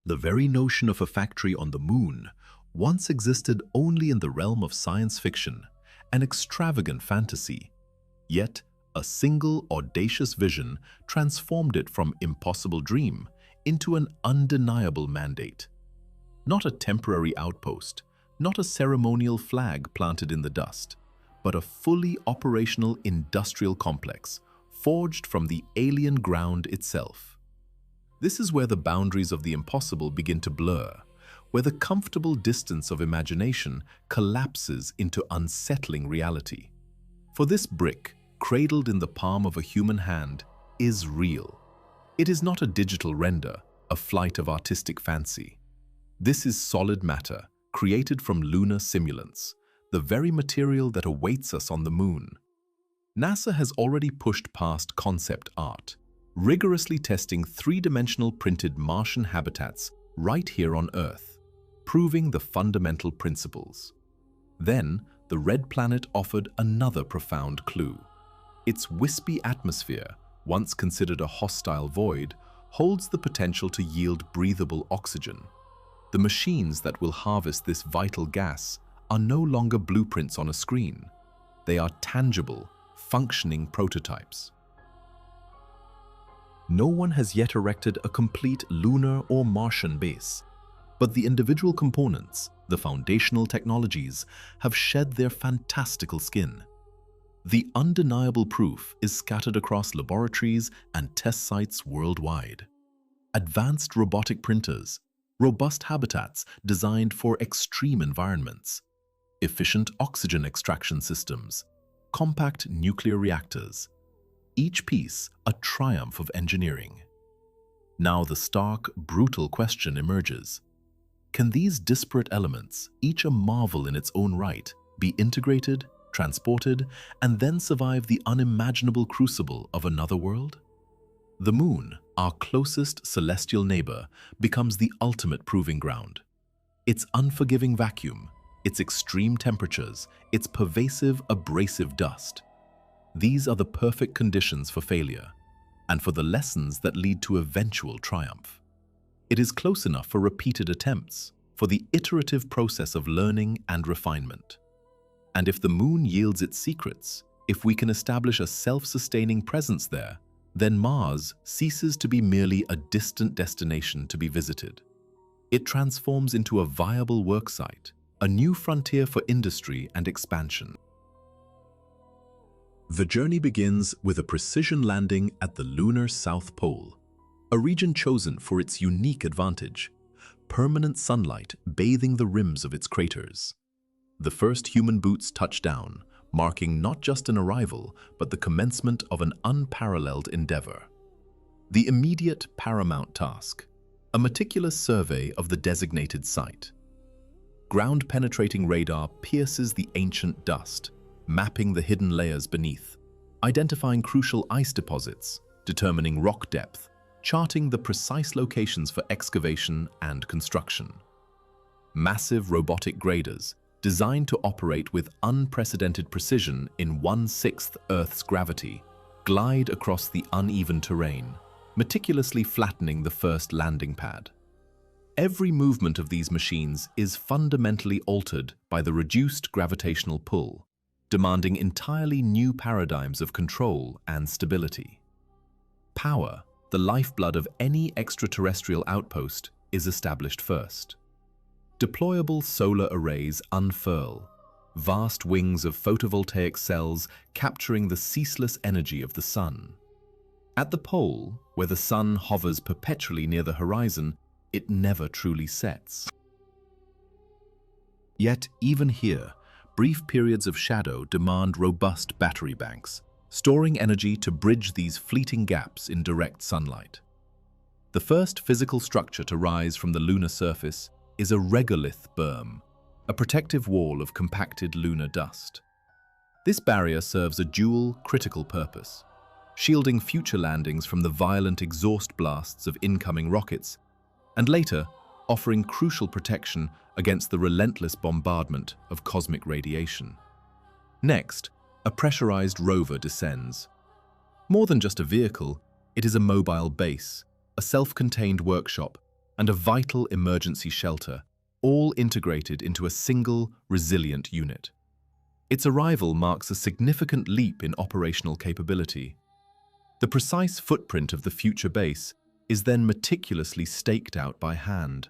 The very notion of a factory on the moon once existed only in the realm of science fiction, an extravagant fantasy. Yet, a single audacious vision transformed it from impossible dream into an undeniable mandate. Not a temporary outpost, not a ceremonial flag planted in the dust, but a fully operational industrial complex forged from the alien ground itself. This is where the boundaries of the impossible begin to blur, where the comfortable distance of imagination collapses into unsettling reality. For this brick, cradled in the palm of a human hand, is real. It is not a digital render, a flight of artistic fancy. This is solid matter, created from lunar simulants, the very material that awaits us on the moon. NASA has already pushed past concept art, rigorously testing three-dimensional printed Martian habitats right here on Earth, proving the fundamental principles. Then, the red planet offered another profound clue. Its wispy atmosphere, once considered a hostile void, holds the potential to yield breathable oxygen. The machines that will harvest this vital gas are no longer blueprints on a screen. They are tangible, functioning prototypes. No one has yet erected a complete lunar or Martian base, but the individual components, the foundational technologies, have shed their fantastical skin. The undeniable proof is scattered across laboratories and test sites worldwide. Advanced robotic printers, robust habitats designed for extreme environments, efficient oxygen extraction systems, compact nuclear reactors, each piece a triumph of engineering. Now the stark, brutal question emerges. Can these disparate elements, each a marvel in its own right, be integrated, transported, and then survive the unimaginable crucible of another world? The moon, our closest celestial neighbor, becomes the ultimate proving ground. Its unforgiving vacuum, its extreme temperatures, its pervasive, abrasive dust. These are the perfect conditions for failure, and for the lessons that lead to eventual triumph. It is close enough for repeated attempts, for the iterative process of learning and refinement. And if the moon yields its secrets, if we can establish a self-sustaining presence there, then Mars ceases to be merely a distant destination to be visited. It transforms into a viable worksite, a new frontier for industry and expansion. The journey begins with a precision landing at the lunar South Pole, a region chosen for its unique advantage, permanent sunlight bathing the rims of its craters. The first human boots touch down, marking not just an arrival, but the commencement of an unparalleled endeavor. The immediate paramount task, a meticulous survey of the designated site. Ground-penetrating radar pierces the ancient dust, mapping the hidden layers beneath, identifying crucial ice deposits, determining rock depth, charting the precise locations for excavation and construction. Massive robotic graders, designed to operate with unprecedented precision in 1/6 Earth's gravity, glide across the uneven terrain, meticulously flattening the first landing pad. Every movement of these machines is fundamentally altered by the reduced gravitational pull, demanding entirely new paradigms of control and stability. Power, the lifeblood of any extraterrestrial outpost, is established first. Deployable solar arrays unfurl, vast wings of photovoltaic cells capturing the ceaseless energy of the sun. At the pole, where the sun hovers perpetually near the horizon, it never truly sets. Yet, even here, brief periods of shadow demand robust battery banks, storing energy to bridge these fleeting gaps in direct sunlight. The first physical structure to rise from the lunar surface is a regolith berm, a protective wall of compacted lunar dust. This barrier serves a dual, critical purpose, shielding future landings from the violent exhaust blasts of incoming rockets, and later offering crucial protection against the relentless bombardment of cosmic radiation. Next, a pressurized rover descends. More than just a vehicle, it is a mobile base, a self-contained workshop, and a vital emergency shelter, all integrated into a single, resilient unit. Its arrival marks a significant leap in operational capability. The precise footprint of the future base is then meticulously staked out by hand,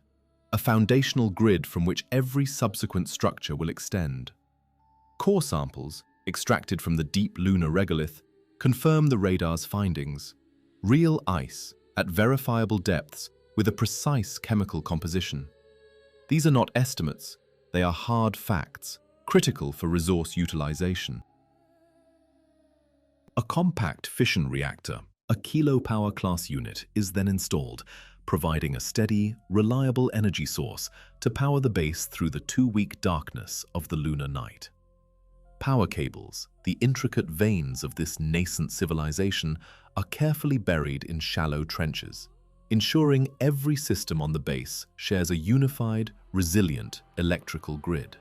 a foundational grid from which every subsequent structure will extend. Core samples, extracted from the deep lunar regolith, confirm the radar's findings. Real ice, at verifiable depths, with a precise chemical composition. These are not estimates, they are hard facts, critical for resource utilization. A compact fission reactor, a kilopower class unit, is then installed, providing a steady, reliable energy source to power the base through the 2-week darkness of the lunar night. Power cables, the intricate veins of this nascent civilization, are carefully buried in shallow trenches, ensuring every system on the base shares a unified, resilient electrical grid.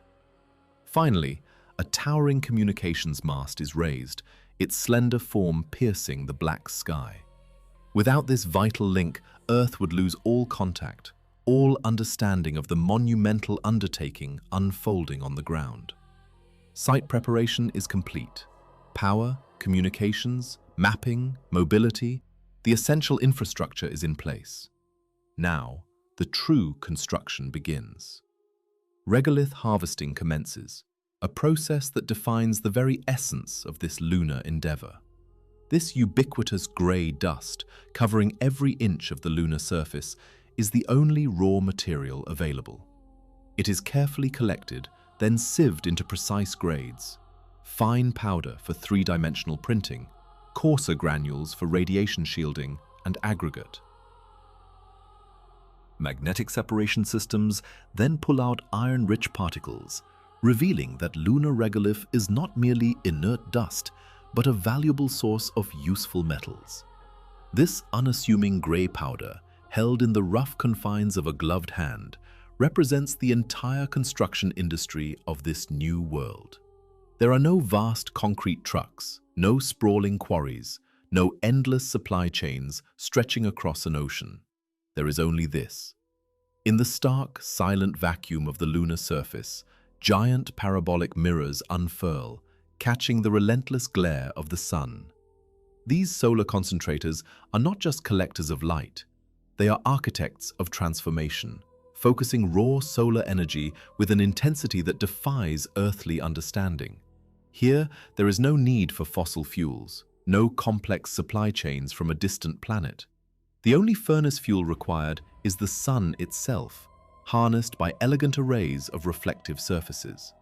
Finally, a towering communications mast is raised, its slender form piercing the black sky. Without this vital link, Earth would lose all contact, all understanding of the monumental undertaking unfolding on the ground. Site preparation is complete. Power, communications, mapping, mobility, the essential infrastructure is in place. Now, the true construction begins. Regolith harvesting commences, a process that defines the very essence of this lunar endeavor. This ubiquitous grey dust, covering every inch of the lunar surface, is the only raw material available. It is carefully collected, then sieved into precise grades. Fine powder for 3-dimensional printing, coarser granules for radiation shielding, and aggregate. Magnetic separation systems then pull out iron-rich particles, revealing that lunar regolith is not merely inert dust, but a valuable source of useful metals. This unassuming grey powder, held in the rough confines of a gloved hand, represents the entire construction industry of this new world. There are no vast concrete trucks, no sprawling quarries, no endless supply chains stretching across an ocean. There is only this. In the stark, silent vacuum of the lunar surface, giant parabolic mirrors unfurl, catching the relentless glare of the sun. These solar concentrators are not just collectors of light, they are architects of transformation, focusing raw solar energy with an intensity that defies earthly understanding. Here, there is no need for fossil fuels, no complex supply chains from a distant planet. The only furnace fuel required is the sun itself, harnessed by elegant arrays of reflective surfaces.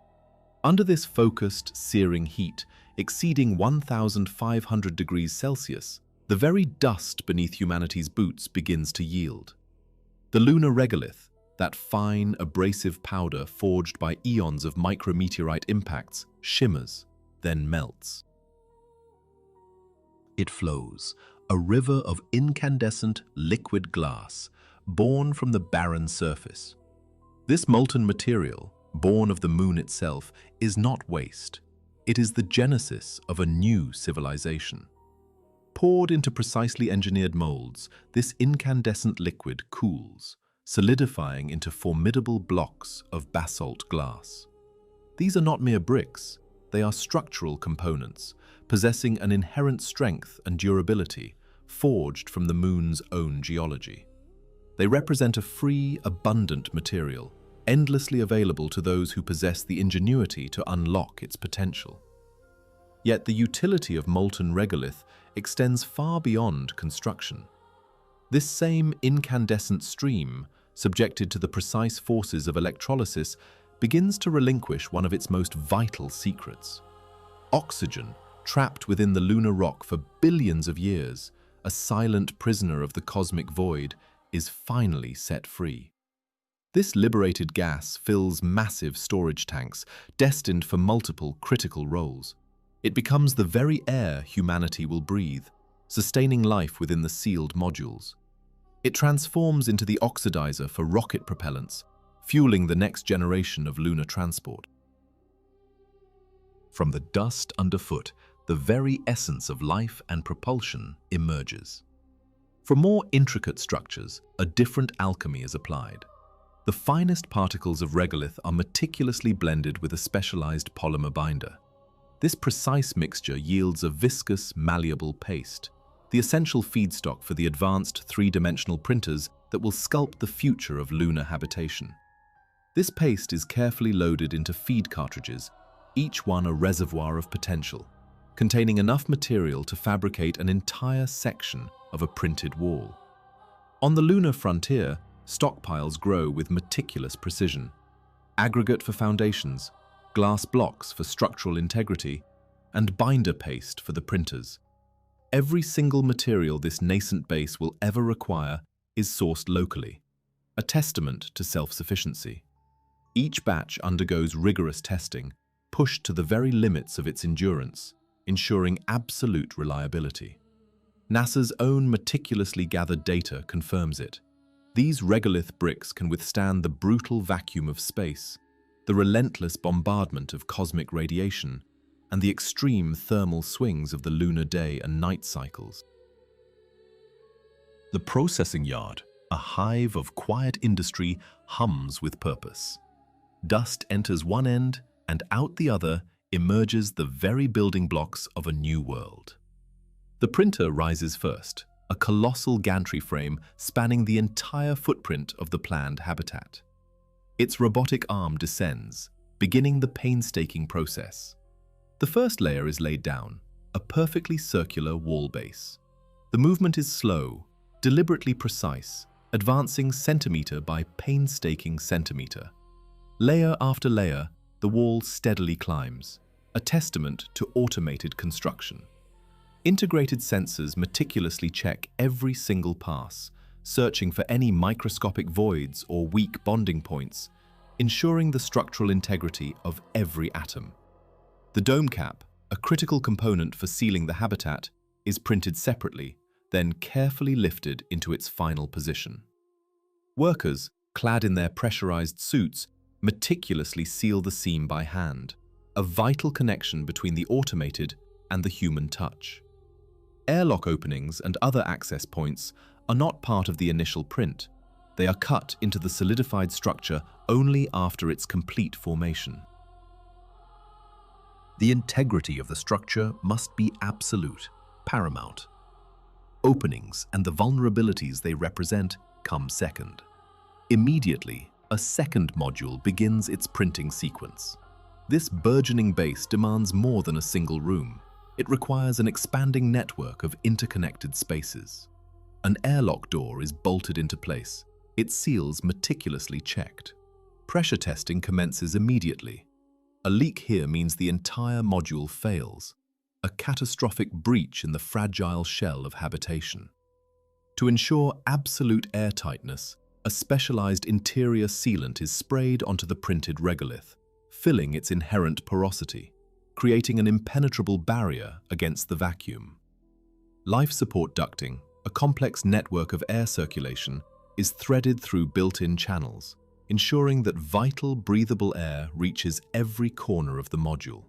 Under this focused, searing heat, exceeding 1,500 degrees Celsius, the very dust beneath humanity's boots begins to yield. The lunar regolith, that fine, abrasive powder forged by eons of micrometeorite impacts, shimmers, then melts. It flows, a river of incandescent, liquid glass, born from the barren surface. This molten material, born of the moon itself, is not waste. It is the genesis of a new civilization. Poured into precisely engineered molds, this incandescent liquid cools, solidifying into formidable blocks of basalt glass. These are not mere bricks, they are structural components, possessing an inherent strength and durability, forged from the moon's own geology. They represent a free, abundant material, endlessly available to those who possess the ingenuity to unlock its potential. Yet the utility of molten regolith extends far beyond construction. This same incandescent stream, subjected to the precise forces of electrolysis, begins to relinquish one of its most vital secrets. Oxygen, trapped within the lunar rock for billions of years, a silent prisoner of the cosmic void, is finally set free. This liberated gas fills massive storage tanks, destined for multiple critical roles. It becomes the very air humanity will breathe, sustaining life within the sealed modules. It transforms into the oxidizer for rocket propellants, fueling the next generation of lunar transport. From the dust underfoot, the very essence of life and propulsion emerges. For more intricate structures, a different alchemy is applied. The finest particles of regolith are meticulously blended with a specialized polymer binder. This precise mixture yields a viscous, malleable paste, the essential feedstock for the advanced three-dimensional printers that will sculpt the future of lunar habitation. This paste is carefully loaded into feed cartridges, each one a reservoir of potential, containing enough material to fabricate an entire section of a printed wall. On the lunar frontier, stockpiles grow with meticulous precision. Aggregate for foundations, glass blocks for structural integrity, and binder paste for the printers. Every single material this nascent base will ever require is sourced locally, a testament to self-sufficiency. Each batch undergoes rigorous testing, pushed to the very limits of its endurance, ensuring absolute reliability. NASA's own meticulously gathered data confirms it. These regolith bricks can withstand the brutal vacuum of space, the relentless bombardment of cosmic radiation, and the extreme thermal swings of the lunar day and night cycles. The processing yard, a hive of quiet industry, hums with purpose. Dust enters one end, and out the other emerges the very building blocks of a new world. The printer rises first, a colossal gantry frame spanning the entire footprint of the planned habitat. Its robotic arm descends, beginning the painstaking process. The first layer is laid down, a perfectly circular wall base. The movement is slow, deliberately precise, advancing centimeter by painstaking centimeter. Layer after layer, the wall steadily climbs, a testament to automated construction. Integrated sensors meticulously check every single pass, searching for any microscopic voids or weak bonding points, ensuring the structural integrity of every atom. The dome cap, a critical component for sealing the habitat, is printed separately, then carefully lifted into its final position. Workers, clad in their pressurized suits, meticulously seal the seam by hand, a vital connection between the automated and the human touch. Airlock openings and other access points are not part of the initial print. They are cut into the solidified structure only after its complete formation. The integrity of the structure must be absolute, paramount. Openings and the vulnerabilities they represent come second. Immediately, a second module begins its printing sequence. This burgeoning base demands more than a single room. It requires an expanding network of interconnected spaces. An airlock door is bolted into place, its seals meticulously checked. Pressure testing commences immediately. A leak here means the entire module fails, a catastrophic breach in the fragile shell of habitation. To ensure absolute airtightness, a specialized interior sealant is sprayed onto the printed regolith, filling its inherent porosity, creating an impenetrable barrier against the vacuum. Life support ducting, a complex network of air circulation, is threaded through built-in channels, ensuring that vital, breathable air reaches every corner of the module.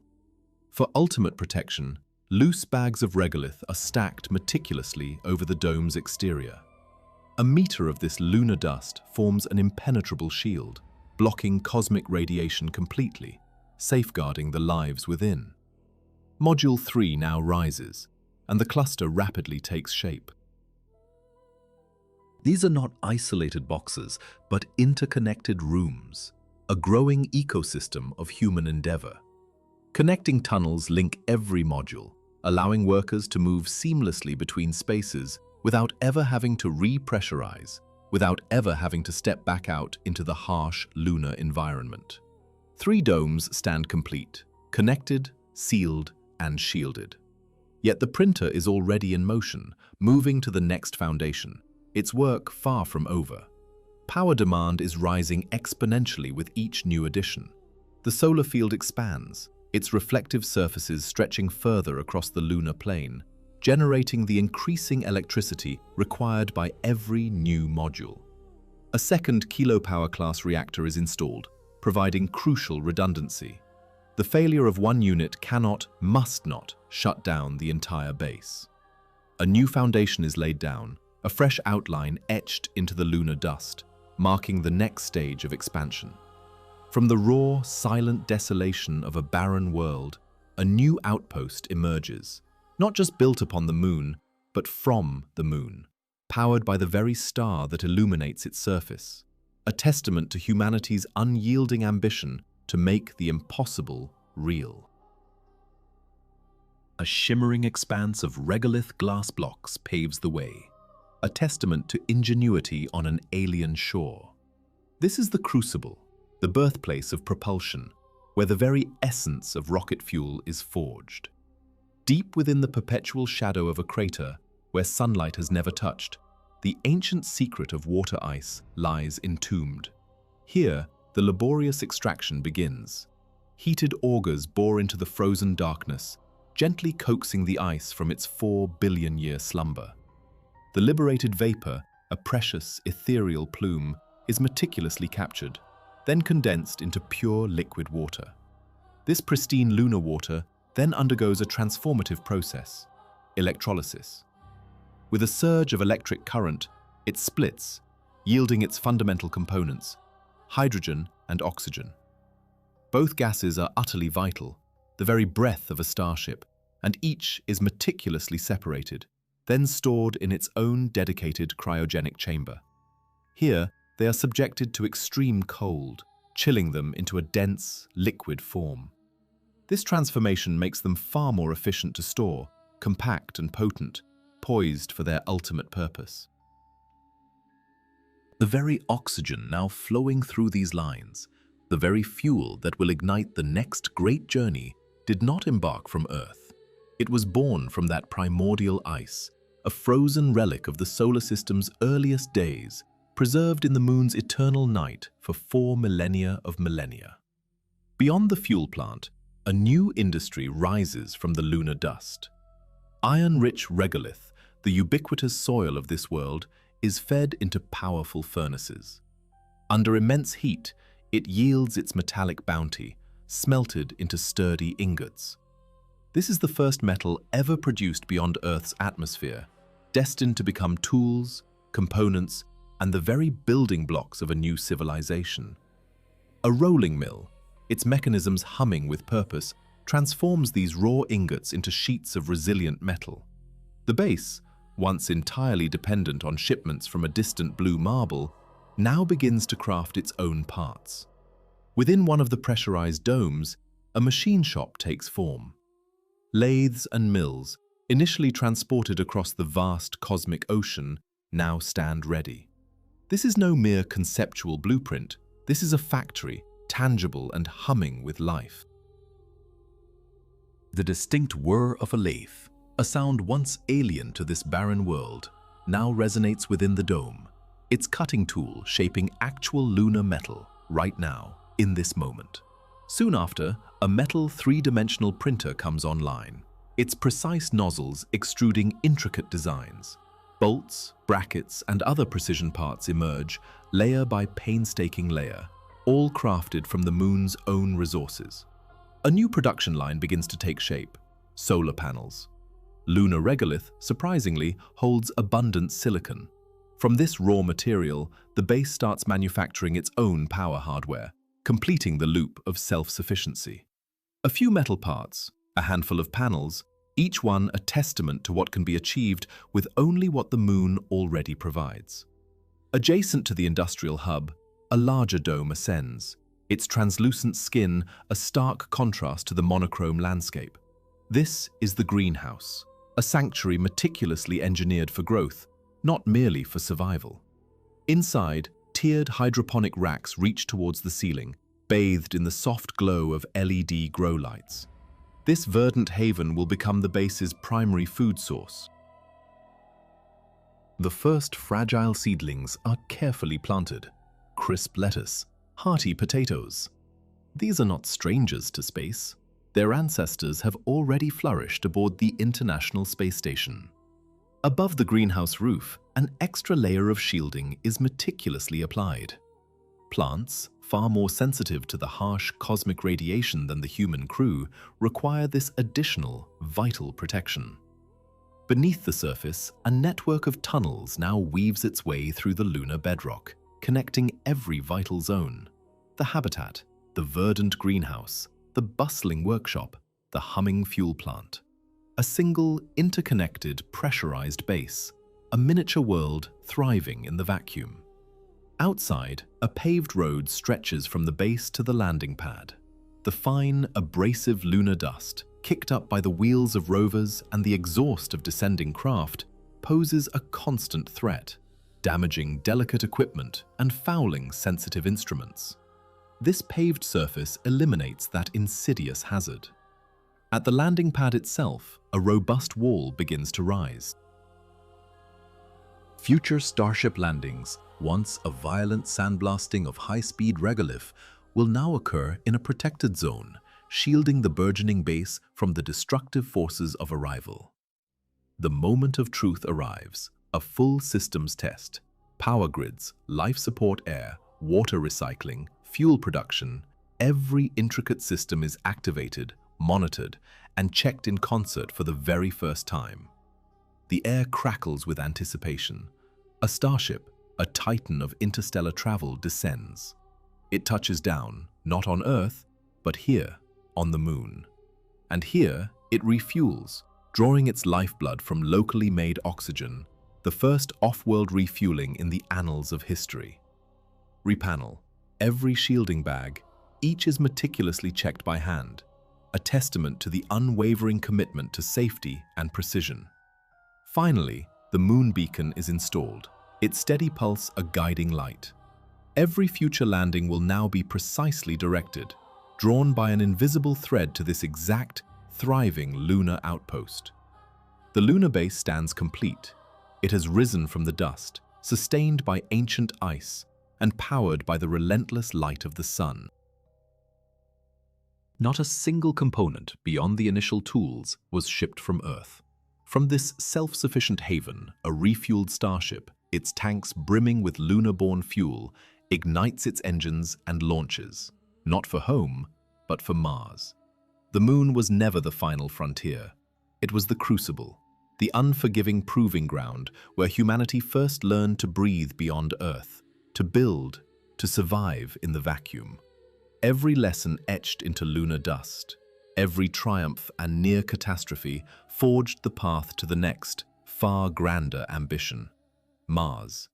For ultimate protection, loose bags of regolith are stacked meticulously over the dome's exterior. A meter of this lunar dust forms an impenetrable shield, blocking cosmic radiation completely, safeguarding the lives within. Module 3 now rises, and the cluster rapidly takes shape. These are not isolated boxes, but interconnected rooms, a growing ecosystem of human endeavor. Connecting tunnels link every module, allowing workers to move seamlessly between spaces without ever having to repressurize, without ever having to step back out into the harsh lunar environment. 3 domes stand complete, connected, sealed, and shielded. Yet the printer is already in motion, moving to the next foundation, its work far from over. Power demand is rising exponentially with each new addition. The solar field expands, its reflective surfaces stretching further across the lunar plane, generating the increasing electricity required by every new module. A second kilopower class reactor is installed, providing crucial redundancy. The failure of one unit cannot, must not, shut down the entire base. A new foundation is laid down, a fresh outline etched into the lunar dust, marking the next stage of expansion. From the raw, silent desolation of a barren world, a new outpost emerges, not just built upon the moon, but from the moon, powered by the very star that illuminates its surface, a testament to humanity's unyielding ambition to make the impossible real. A shimmering expanse of regolith glass blocks paves the way, a testament to ingenuity on an alien shore. This is the crucible, the birthplace of propulsion, where the very essence of rocket fuel is forged. Deep within the perpetual shadow of a crater, where sunlight has never touched, the ancient secret of water ice lies entombed. Here, the laborious extraction begins. Heated augers bore into the frozen darkness, gently coaxing the ice from its 4-billion-year slumber. The liberated vapor, a precious, ethereal plume, is meticulously captured, then condensed into pure liquid water. This pristine lunar water then undergoes a transformative process, electrolysis. With a surge of electric current, it splits, yielding its fundamental components, hydrogen and oxygen. Both gases are utterly vital, the very breath of a starship, and each is meticulously separated, then stored in its own dedicated cryogenic chamber. Here, they are subjected to extreme cold, chilling them into a dense, liquid form. This transformation makes them far more efficient to store, compact and potent, poised for their ultimate purpose. The very oxygen now flowing through these lines, the very fuel that will ignite the next great journey, did not embark from Earth. It was born from that primordial ice, a frozen relic of the solar system's earliest days, preserved in the moon's eternal night for 4 millennia of millennia. Beyond the fuel plant, a new industry rises from the lunar dust. Iron-rich regolith, the ubiquitous soil of this world, is fed into powerful furnaces. Under immense heat, it yields its metallic bounty, smelted into sturdy ingots. This is the first metal ever produced beyond Earth's atmosphere, destined to become tools, components, and the very building blocks of a new civilization. A rolling mill, its mechanisms humming with purpose, transforms these raw ingots into sheets of resilient metal. The base, once entirely dependent on shipments from a distant blue marble, now begins to craft its own parts. Within one of the pressurized domes, a machine shop takes form. Lathes and mills, initially transported across the vast cosmic ocean, now stand ready. This is no mere conceptual blueprint. This is a factory, tangible and humming with life. The distinct whir of a lathe, a sound once alien to this barren world, now resonates within the dome, its cutting tool shaping actual lunar metal right now, in this moment. Soon after, a metal three-dimensional printer comes online, its precise nozzles extruding intricate designs. Bolts, brackets, and other precision parts emerge, layer by painstaking layer, all crafted from the moon's own resources. A new production line begins to take shape: solar panels. Lunar regolith, surprisingly, holds abundant silicon. From this raw material, the base starts manufacturing its own power hardware, completing the loop of self-sufficiency. A few metal parts, a handful of panels, each one a testament to what can be achieved with only what the moon already provides. Adjacent to the industrial hub, a larger dome ascends, its translucent skin a stark contrast to the monochrome landscape. This is the greenhouse, a sanctuary meticulously engineered for growth, not merely for survival. Inside, tiered hydroponic racks reach towards the ceiling, bathed in the soft glow of LED grow lights. This verdant haven will become the base's primary food source. The first fragile seedlings are carefully planted: crisp lettuce, hearty potatoes. These are not strangers to space. Their ancestors have already flourished aboard the International Space Station. Above the greenhouse roof, an extra layer of shielding is meticulously applied. Plants, far more sensitive to the harsh cosmic radiation than the human crew, require this additional, vital protection. Beneath the surface, a network of tunnels now weaves its way through the lunar bedrock, connecting every vital zone. The habitat, the verdant greenhouse, the bustling workshop, the humming fuel plant. A single, interconnected, pressurized base, a miniature world thriving in the vacuum. Outside, a paved road stretches from the base to the landing pad. The fine, abrasive lunar dust, kicked up by the wheels of rovers and the exhaust of descending craft, poses a constant threat, damaging delicate equipment and fouling sensitive instruments. This paved surface eliminates that insidious hazard. At the landing pad itself, a robust wall begins to rise. Future Starship landings, once a violent sandblasting of high-speed regolith, will now occur in a protected zone, shielding the burgeoning base from the destructive forces of arrival. The moment of truth arrives, a full systems test. Power grids, life support air, water recycling, fuel production, every intricate system is activated, monitored, and checked in concert for the very first time. The air crackles with anticipation. A starship, a titan of interstellar travel, descends. It touches down, not on Earth, but here, on the Moon. And here, it refuels, drawing its lifeblood from locally made oxygen, the first off-world refueling in the annals of history. Repanel, every shielding bag, each is meticulously checked by hand, a testament to the unwavering commitment to safety and precision. Finally, the moon beacon is installed, its steady pulse a guiding light. Every future landing will now be precisely directed, drawn by an invisible thread to this exact, thriving lunar outpost. The lunar base stands complete. It has risen from the dust, sustained by ancient ice, and powered by the relentless light of the sun. Not a single component beyond the initial tools was shipped from Earth. From this self-sufficient haven, a refueled starship, its tanks brimming with lunar-borne fuel, ignites its engines and launches, not for home, but for Mars. The moon was never the final frontier. It was the crucible, the unforgiving proving ground where humanity first learned to breathe beyond Earth, to build, to survive in the vacuum. Every lesson etched into lunar dust, every triumph and near catastrophe forged the path to the next, far grander ambition. Mars,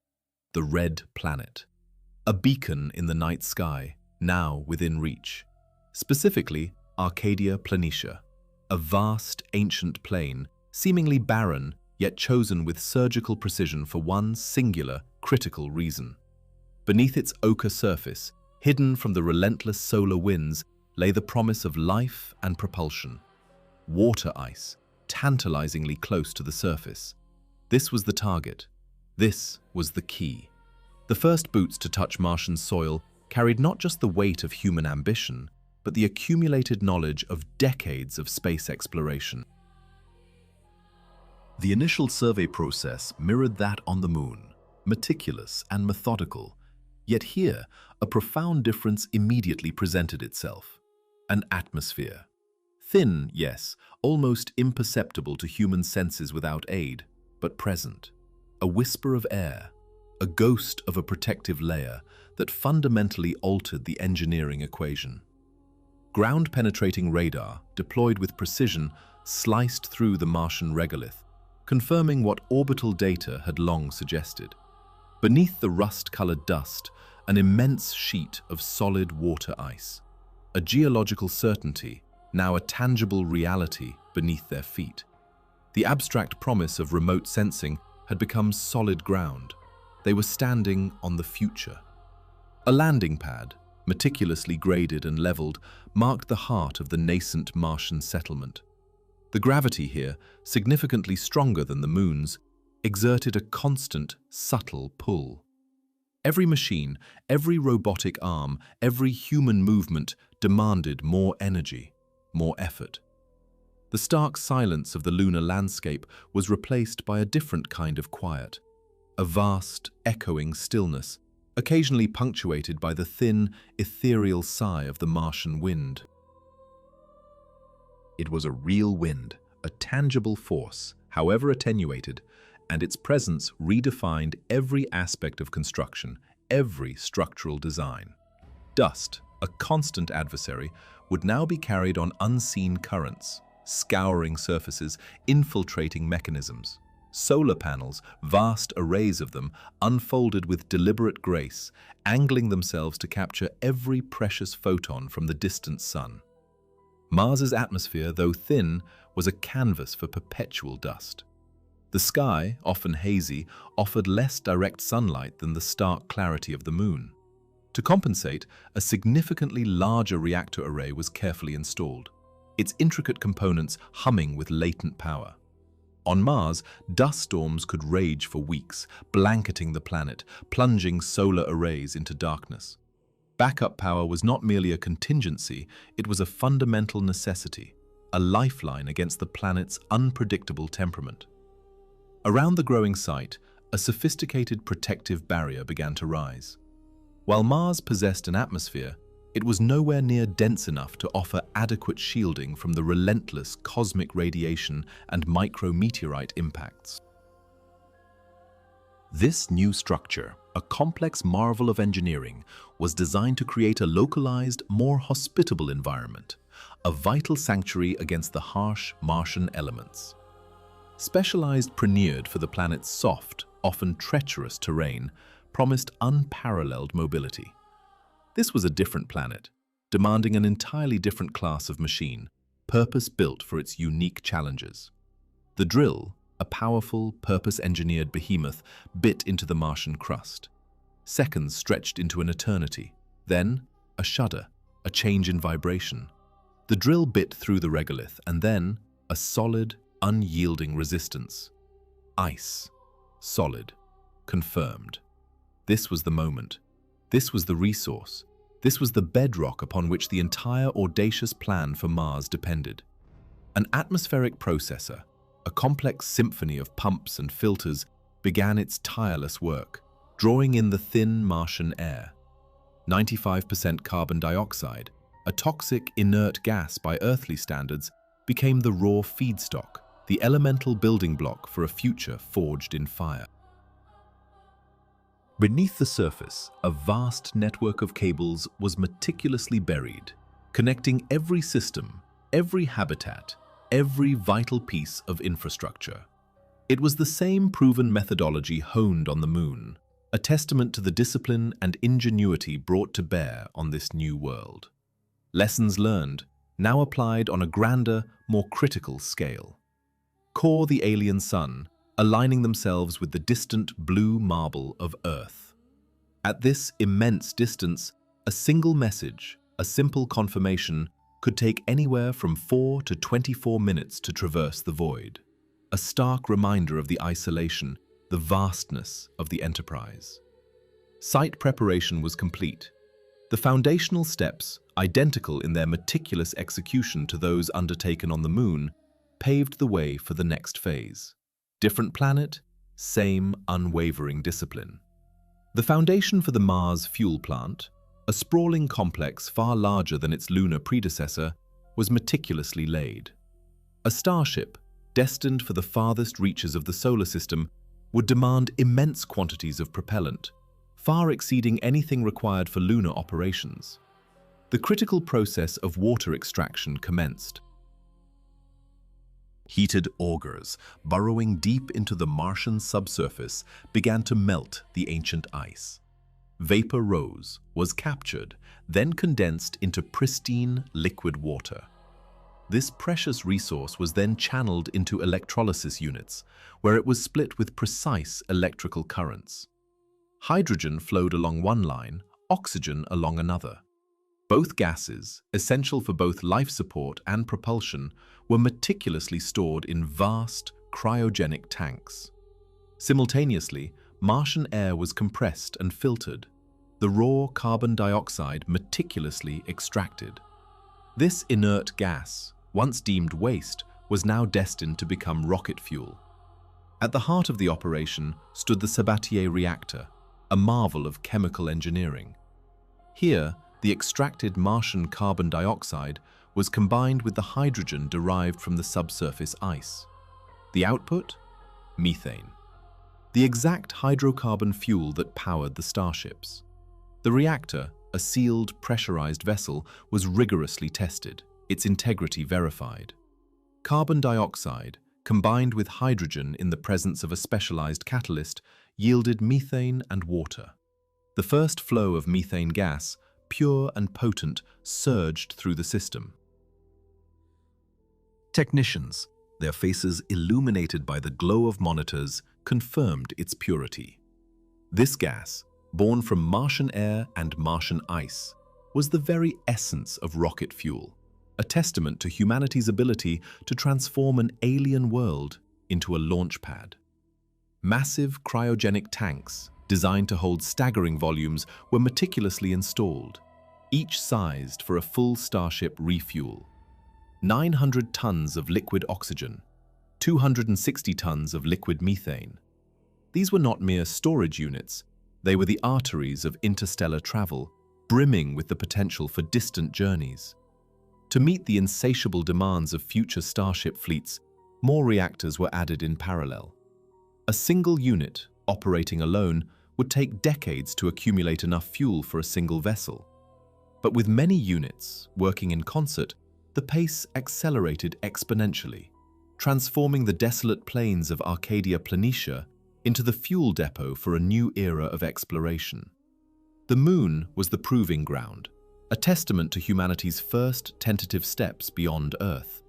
the red planet. A beacon in the night sky, now within reach. Specifically, Arcadia Planitia, a vast, ancient plain, seemingly barren, yet chosen with surgical precision for one singular, critical reason. Beneath its ochre surface, hidden from the relentless solar winds, lay the promise of life and propulsion. Water ice, tantalizingly close to the surface. This was the target. This was the key. The first boots to touch Martian soil carried not just the weight of human ambition, but the accumulated knowledge of decades of space exploration. The initial survey process mirrored that on the moon, meticulous and methodical. Yet here, a profound difference immediately presented itself. An atmosphere. Thin, yes, almost imperceptible to human senses without aid, but present. A whisper of air, a ghost of a protective layer that fundamentally altered the engineering equation. Ground-penetrating radar, deployed with precision, sliced through the Martian regolith, confirming what orbital data had long suggested. Beneath the rust-colored dust, an immense sheet of solid water ice. A geological certainty, now a tangible reality beneath their feet. The abstract promise of remote sensing had become solid ground. They were standing on the future. A landing pad, meticulously graded and leveled, marked the heart of the nascent Martian settlement. The gravity here, significantly stronger than the moon's, exerted a constant, subtle pull. Every machine, every robotic arm, every human movement demanded more energy, more effort. The stark silence of the lunar landscape was replaced by a different kind of quiet, a vast, echoing stillness, occasionally punctuated by the thin, ethereal sigh of the Martian wind. It was a real wind, a tangible force, however attenuated, and its presence redefined every aspect of construction, every structural design. Dust, a constant adversary, would now be carried on unseen currents, scouring surfaces, infiltrating mechanisms. Solar panels, vast arrays of them, unfolded with deliberate grace, angling themselves to capture every precious photon from the distant sun. Mars's atmosphere, though thin, was a canvas for perpetual dust. The sky, often hazy, offered less direct sunlight than the stark clarity of the moon. To compensate, a significantly larger reactor array was carefully installed, its intricate components humming with latent power. On Mars, dust storms could rage for weeks, blanketing the planet, plunging solar arrays into darkness. Backup power was not merely a contingency, it was a fundamental necessity, a lifeline against the planet's unpredictable temperament. Around the growing site, a sophisticated protective barrier began to rise. While Mars possessed an atmosphere, it was nowhere near dense enough to offer adequate shielding from the relentless cosmic radiation and micrometeorite impacts. This new structure, a complex marvel of engineering, was designed to create a localized, more hospitable environment, a vital sanctuary against the harsh Martian elements. Specialized preneared for the planet's soft, often treacherous terrain, promised unparalleled mobility. This was a different planet, demanding an entirely different class of machine, purpose-built for its unique challenges. The drill, a powerful, purpose-engineered behemoth, bit into the Martian crust. Seconds stretched into an eternity. Then, a shudder, a change in vibration. The drill bit through the regolith, and then, a solid, unyielding resistance. Ice. Solid. Confirmed. This was the moment. This was the resource. This was the bedrock upon which the entire audacious plan for Mars depended. An atmospheric processor, a complex symphony of pumps and filters, began its tireless work, drawing in the thin Martian air. 95% carbon dioxide, a toxic, inert gas by earthly standards, became the raw feedstock, the elemental building block for a future forged in fire. Beneath the surface, a vast network of cables was meticulously buried, connecting every system, every habitat, every vital piece of infrastructure. It was the same proven methodology honed on the Moon, a testament to the discipline and ingenuity brought to bear on this new world. Lessons learned, now applied on a grander, more critical scale. Core the alien sun, aligning themselves with the distant blue marble of Earth. At this immense distance, a single message, a simple confirmation, could take anywhere from 4 to 24 minutes to traverse the void. A stark reminder of the isolation, the vastness of the enterprise. Site preparation was complete. The foundational steps, identical in their meticulous execution to those undertaken on the Moon, paved the way for the next phase. Different planet, same unwavering discipline. The foundation for the Mars fuel plant, a sprawling complex far larger than its lunar predecessor, was meticulously laid. A starship, destined for the farthest reaches of the solar system, would demand immense quantities of propellant, far exceeding anything required for lunar operations. The critical process of water extraction commenced. Heated augers, burrowing deep into the Martian subsurface, began to melt the ancient ice. Vapor rose, was captured, then condensed into pristine liquid water. This precious resource was then channeled into electrolysis units, where it was split with precise electrical currents. Hydrogen flowed along one line, oxygen along another. Both gases, essential for both life support and propulsion, were meticulously stored in vast, cryogenic tanks. Simultaneously, Martian air was compressed and filtered, the raw carbon dioxide meticulously extracted. This inert gas, once deemed waste, was now destined to become rocket fuel. At the heart of the operation stood the Sabatier reactor, a marvel of chemical engineering. Here, the extracted Martian carbon dioxide was combined with the hydrogen derived from the subsurface ice. The output? Methane. The exact hydrocarbon fuel that powered the starships. The reactor, a sealed, pressurized vessel, was rigorously tested, its integrity verified. Carbon dioxide, combined with hydrogen in the presence of a specialized catalyst, yielded methane and water. The first flow of methane gas, pure and potent, surged through the system. Technicians, their faces illuminated by the glow of monitors, confirmed its purity. This gas, born from Martian air and Martian ice, was the very essence of rocket fuel, a testament to humanity's ability to transform an alien world into a launch pad. Massive cryogenic tanks, designed to hold staggering volumes, were meticulously installed, each sized for a full Starship refuel. 900 tons of liquid oxygen, 260 tons of liquid methane. These were not mere storage units, they were the arteries of interstellar travel, brimming with the potential for distant journeys. To meet the insatiable demands of future Starship fleets, more reactors were added in parallel. A single unit, operating alone, would take decades to accumulate enough fuel for a single vessel. But with many units working in concert, the pace accelerated exponentially, transforming the desolate plains of Arcadia Planitia into the fuel depot for a new era of exploration. The Moon was the proving ground, a testament to humanity's first tentative steps beyond Earth.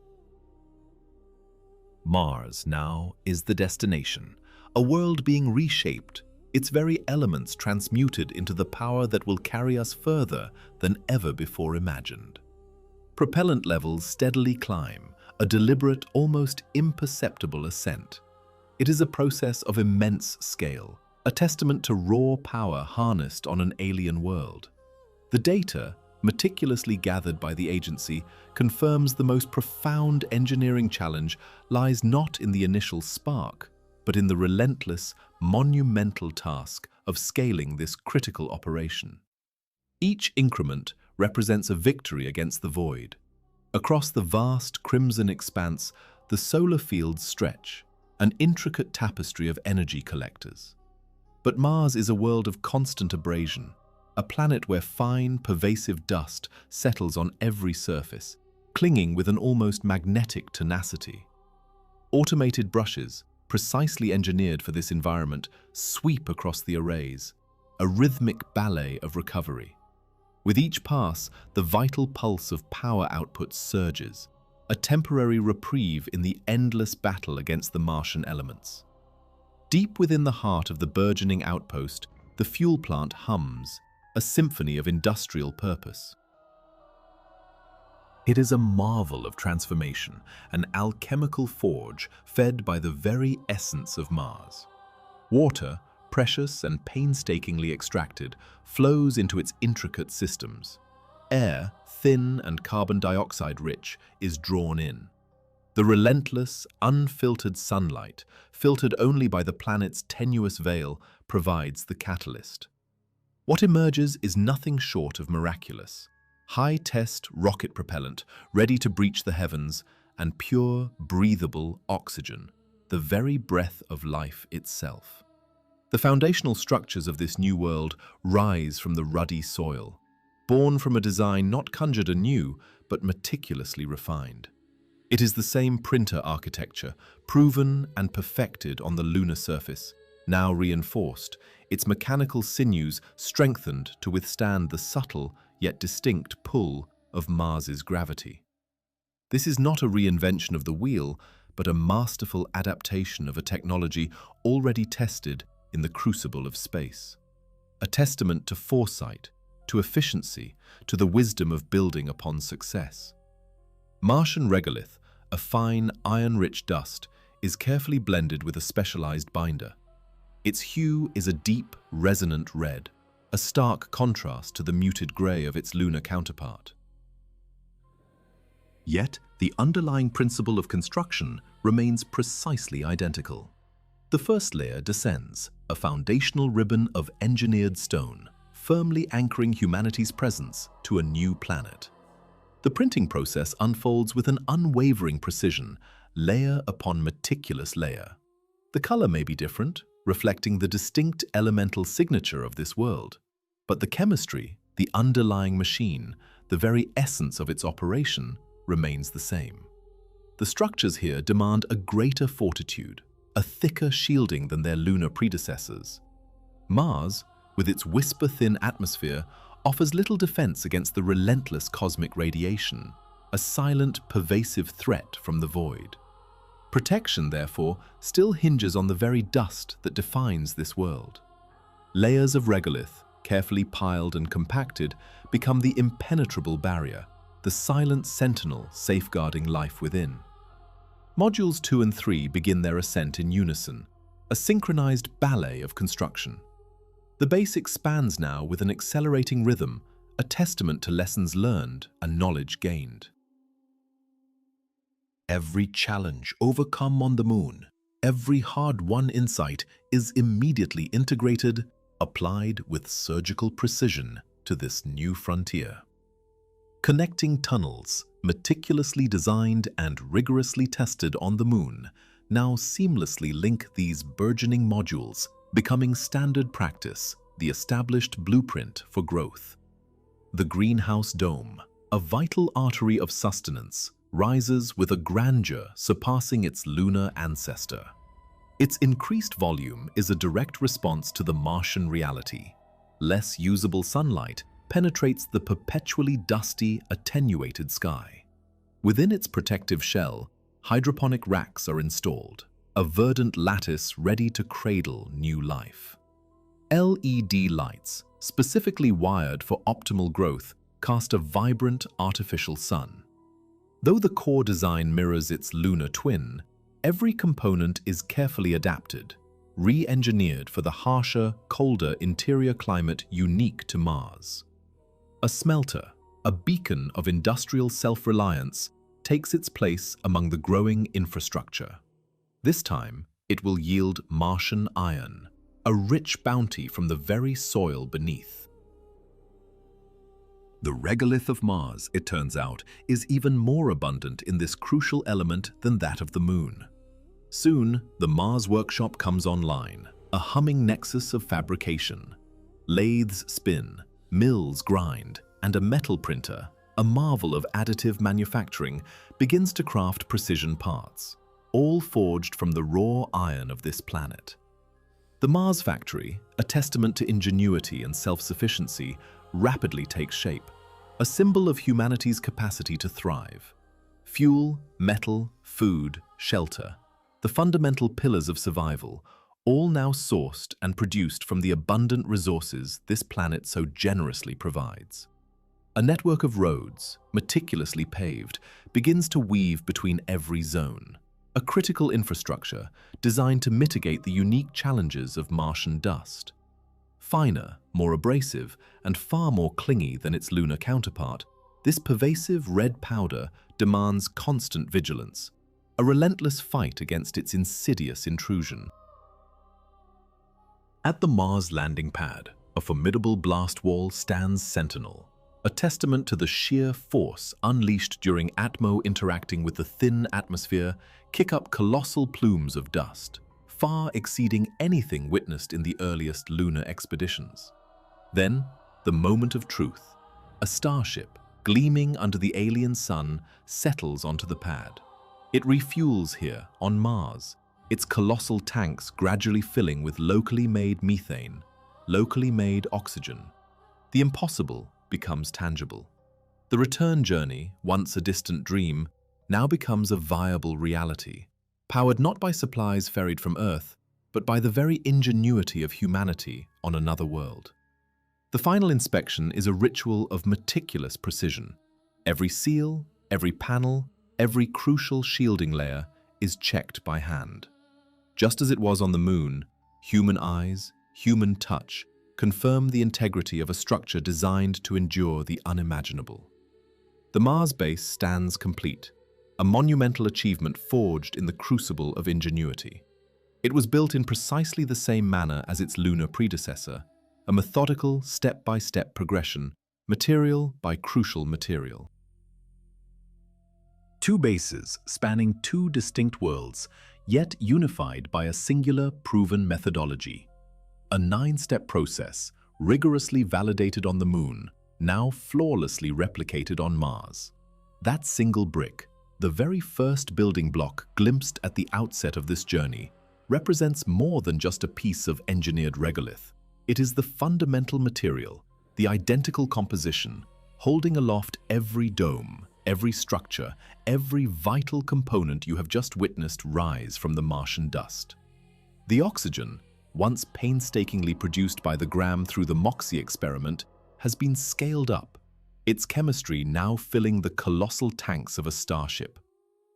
Mars now is the destination, a world being reshaped, its very elements transmuted into the power that will carry us further than ever before imagined. Propellant levels steadily climb, a deliberate, almost imperceptible ascent. It is a process of immense scale, a testament to raw power harnessed on an alien world. The data, meticulously gathered by the agency, confirms the most profound engineering challenge lies not in the initial spark, but in the relentless, monumental task of scaling this critical operation. Each increment represents a victory against the void. Across the vast crimson expanse, the solar fields stretch, an intricate tapestry of energy collectors. But Mars is a world of constant abrasion, a planet where fine, pervasive dust settles on every surface, clinging with an almost magnetic tenacity. Automated brushes, precisely engineered for this environment, sweep across the arrays, a rhythmic ballet of recovery. With each pass, the vital pulse of power output surges, a temporary reprieve in the endless battle against the Martian elements. Deep within the heart of the burgeoning outpost, the fuel plant hums, a symphony of industrial purpose. It is a marvel of transformation, an alchemical forge fed by the very essence of Mars. Water, precious and painstakingly extracted, flows into its intricate systems. Air, thin and carbon dioxide rich, is drawn in. The relentless, unfiltered sunlight, filtered only by the planet's tenuous veil, provides the catalyst. What emerges is nothing short of miraculous. High-test rocket propellant, ready to breach the heavens, and pure, breathable oxygen, the very breath of life itself. The foundational structures of this new world rise from the ruddy soil, born from a design not conjured anew, but meticulously refined. It is the same printer architecture, proven and perfected on the lunar surface, now reinforced, its mechanical sinews strengthened to withstand the subtle yet distinct pull of Mars's gravity. This is not a reinvention of the wheel, but a masterful adaptation of a technology already tested in the crucible of space. A testament to foresight, to efficiency, to the wisdom of building upon success. Martian regolith, a fine, iron-rich dust, is carefully blended with a specialized binder. Its hue is a deep, resonant red, a stark contrast to the muted gray of its lunar counterpart. Yet, the underlying principle of construction remains precisely identical. The first layer descends, a foundational ribbon of engineered stone, firmly anchoring humanity's presence to a new planet. The printing process unfolds with an unwavering precision, layer upon meticulous layer. The color may be different, reflecting the distinct elemental signature of this world, but the chemistry, the underlying machine, the very essence of its operation remains the same. The structures here demand a greater fortitude, a thicker shielding than their lunar predecessors. Mars, with its whisper-thin atmosphere, offers little defense against the relentless cosmic radiation, a silent, pervasive threat from the void. Protection, therefore, still hinges on the very dust that defines this world. Layers of regolith, carefully piled and compacted, become the impenetrable barrier, the silent sentinel safeguarding life within. Modules 2 and 3 begin their ascent in unison, a synchronized ballet of construction. The base expands now with an accelerating rhythm, a testament to lessons learned and knowledge gained. Every challenge overcome on the moon, every hard-won insight is immediately integrated, applied with surgical precision to this new frontier. Connecting tunnels, meticulously designed and rigorously tested on the moon, now seamlessly link these burgeoning modules, becoming standard practice, the established blueprint for growth. The greenhouse dome, a vital artery of sustenance, rises with a grandeur surpassing its lunar ancestor. Its increased volume is a direct response to the Martian reality. Less usable sunlight penetrates the perpetually dusty, attenuated sky. Within its protective shell, hydroponic racks are installed, a verdant lattice ready to cradle new life. LED lights, specifically wired for optimal growth, cast a vibrant artificial sun. Though the core design mirrors its lunar twin, every component is carefully adapted, re-engineered for the harsher, colder interior climate unique to Mars. A smelter, a beacon of industrial self-reliance, takes its place among the growing infrastructure. This time, it will yield Martian iron, a rich bounty from the very soil beneath. The regolith of Mars, it turns out, is even more abundant in this crucial element than that of the Moon. Soon, the Mars workshop comes online, a humming nexus of fabrication. Lathes spin, mills grind, and a metal printer, a marvel of additive manufacturing, begins to craft precision parts, all forged from the raw iron of this planet. The Mars factory, a testament to ingenuity and self-sufficiency, rapidly takes shape, a symbol of humanity's capacity to thrive. Fuel, metal, food, shelter, the fundamental pillars of survival, all now sourced and produced from the abundant resources this planet so generously provides. A network of roads, meticulously paved, begins to weave between every zone, a critical infrastructure designed to mitigate the unique challenges of Martian dust. Finer, more abrasive, and far more clingy than its lunar counterpart, this pervasive red powder demands constant vigilance, a relentless fight against its insidious intrusion. At the Mars landing pad, a formidable blast wall stands sentinel, a testament to the sheer force unleashed during Atmo interacting with the thin atmosphere kick up colossal plumes of dust, far exceeding anything witnessed in the earliest lunar expeditions. Then, the moment of truth. A starship, gleaming under the alien sun, settles onto the pad. It refuels here, on Mars, its colossal tanks gradually filling with locally made methane, locally made oxygen. The impossible becomes tangible. The return journey, once a distant dream, now becomes a viable reality, powered not by supplies ferried from Earth, but by the very ingenuity of humanity on another world. The final inspection is a ritual of meticulous precision. Every seal, every panel, every crucial shielding layer is checked by hand. Just as it was on the Moon, human eyes, human touch, confirm the integrity of a structure designed to endure the unimaginable. The Mars base stands complete, a monumental achievement forged in the crucible of ingenuity. It was built in precisely the same manner as its lunar predecessor, a methodical, step-by-step progression, material by crucial material. Two bases spanning two distinct worlds, yet unified by a singular, proven methodology. A 9-step process, rigorously validated on the Moon, now flawlessly replicated on Mars. That single brick, the very first building block glimpsed at the outset of this journey, represents more than just a piece of engineered regolith. It is the fundamental material, the identical composition, holding aloft every dome, every structure, every vital component you have just witnessed rise from the Martian dust. The oxygen, once painstakingly produced by the Graham through the MOXIE experiment, has been scaled up, its chemistry now filling the colossal tanks of a starship.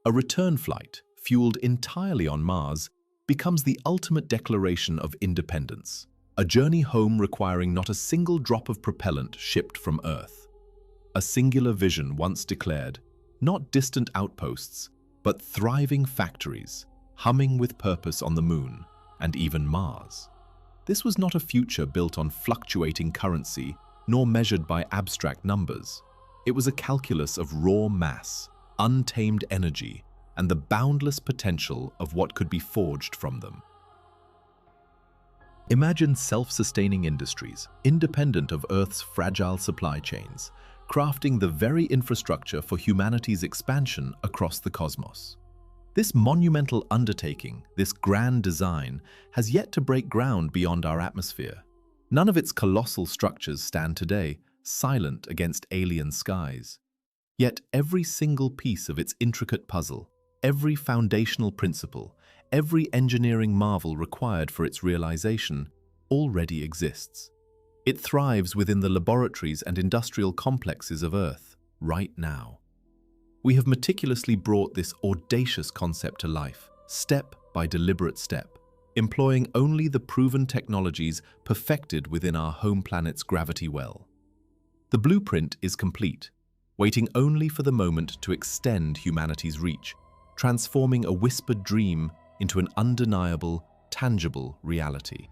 A return flight, fueled entirely on Mars, becomes the ultimate declaration of independence, a journey home requiring not a single drop of propellant shipped from Earth. A singular vision once declared, not distant outposts, but thriving factories, humming with purpose on the Moon and even Mars. This was not a future built on fluctuating currency, nor measured by abstract numbers. It was a calculus of raw mass, untamed energy, and the boundless potential of what could be forged from them. Imagine self-sustaining industries, independent of Earth's fragile supply chains, crafting the very infrastructure for humanity's expansion across the cosmos. This monumental undertaking, this grand design, has yet to break ground beyond our atmosphere. None of its colossal structures stand today, silent against alien skies. Yet every single piece of its intricate puzzle, every foundational principle, every engineering marvel required for its realization, already exists. It thrives within the laboratories and industrial complexes of Earth, right now. We have meticulously brought this audacious concept to life, step by deliberate step, employing only the proven technologies perfected within our home planet's gravity well. The blueprint is complete, waiting only for the moment to extend humanity's reach, transforming a whispered dream into an undeniable, tangible reality.